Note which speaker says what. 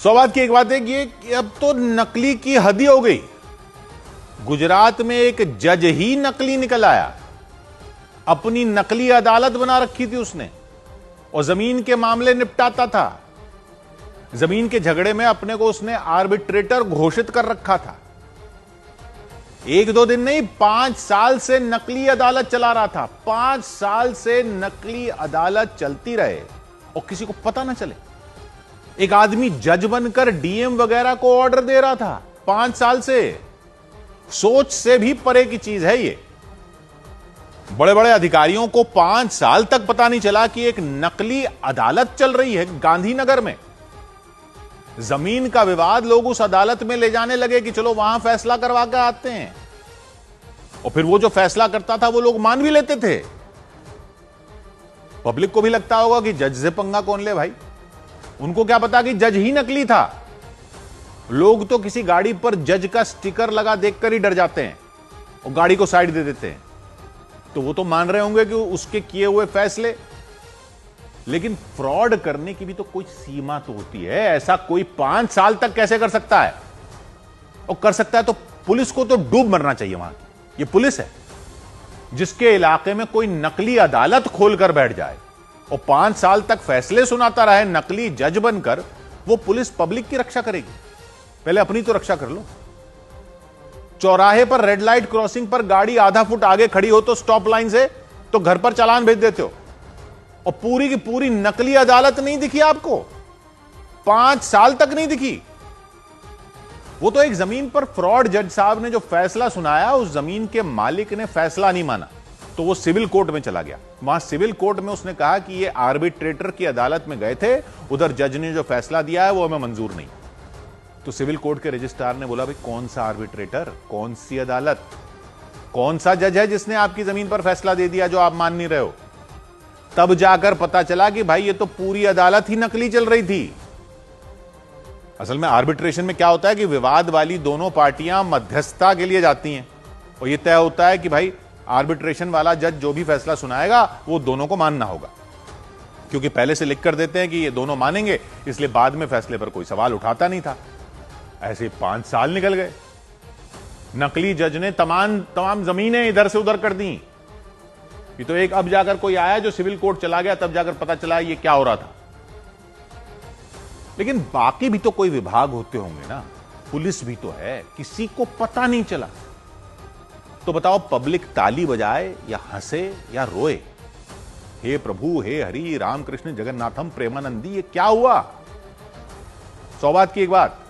Speaker 1: सौभाग्य की एक बात है कि अब तो नकली की हद ही हो गई। गुजरात में एक जज ही नकली निकल आया, अपनी नकली अदालत बना रखी थी उसने, और जमीन के मामले निपटाता था। जमीन के झगड़े में अपने को उसने आर्बिट्रेटर घोषित कर रखा था। एक दो दिन नहीं, 5 साल से नकली अदालत चला रहा था। 5 साल से नकली अदालत चलती रहे और किसी को पता ना चले। एक आदमी जज बनकर डीएम वगैरह को ऑर्डर दे रहा था 5 साल से। सोच से भी परे की चीज है ये। बड़े बड़े अधिकारियों को 5 साल तक पता नहीं चला कि एक नकली अदालत चल रही है गांधीनगर में। जमीन का विवाद लोग उस अदालत में ले जाने लगे कि चलो वहां फैसला करवा कर आते हैं, और फिर वो जो फैसला करता था वो लोग मान भी लेते थे। पब्लिक को भी लगता होगा कि जज से पंगा कौन ले भाई, उनको क्या पता कि जज ही नकली था। लोग तो किसी गाड़ी पर जज का स्टिकर लगा देखकर ही डर जाते हैं और गाड़ी को साइड दे देते हैं। तो वो तो मान रहे होंगे कि उसके किए हुए फैसले, लेकिन फ्रॉड करने की भी तो कोई सीमा तो होती है। ऐसा कोई 5 साल तक कैसे कर सकता है? और कर सकता है तो पुलिस को तो डूब मरना चाहिए वहां की। ये पुलिस है जिसके इलाके में कोई नकली अदालत खोलकर बैठ जाए और 5 साल तक फैसले सुनाता रहे नकली जज बनकर। वो पुलिस पब्लिक की रक्षा करेगी? पहले अपनी तो रक्षा कर लो। चौराहे पर रेड लाइट क्रॉसिंग पर गाड़ी आधा फुट आगे खड़ी हो तो स्टॉप लाइन से, तो घर पर चालान भेज देते हो, और पूरी की पूरी नकली अदालत नहीं दिखी आपको? 5 साल तक नहीं दिखी। वो तो एक जमीन पर फ्रॉड जज साहब ने जो फैसला सुनाया, उस जमीन के मालिक ने फैसला नहीं माना तो वो सिविल कोर्ट में चला गया। वहां सिविल कोर्ट में उसने कहा कि ये आर्बिट्रेटर की अदालत में गए थे, उधर जज ने जो फैसला दिया है वो हमें मंजूर नहीं। तो सिविल कोर्ट के रजिस्ट्रार ने बोला, भाई कौन सा आर्बिट्रेटर, कौन सी अदालत, कौन सा जज है जिसने आपकी जमीन पर फैसला दे दिया जो आप मान नहीं रहे हो? तब जाकर पता चला कि भाई ये तो पूरी अदालत ही नकली चल रही थी। असल में आर्बिट्रेशन में क्या होता है कि विवाद वाली दोनों पार्टियां मध्यस्थता के लिए जाती हैं, और यह तय होता है कि भाई आर्बिट्रेशन वाला जज जो भी फैसला सुनाएगा वो दोनों को मानना होगा, क्योंकि पहले से लिख कर देते हैं कि ये दोनों मानेंगे, इसलिए बाद में फैसले पर कोई सवाल उठाता नहीं था। ऐसे 5 साल निकल गए। नकली जज ने तमाम जमीनें इधर से उधर कर दी। ये तो एक अब जाकर कोई आया जो सिविल कोर्ट चला गया, तब जाकर पता चला ये क्या हो रहा था। लेकिन बाकी भी तो कोई विभाग होते होंगे ना, पुलिस भी तो है, किसी को पता नहीं चला। तो बताओ, पब्लिक ताली बजाए या हंसे या रोए? हे प्रभु, हे हरि, रामकृष्ण जगन्नाथम प्रेमानंदी, ये क्या हुआ? सौभाग्य की एक बात,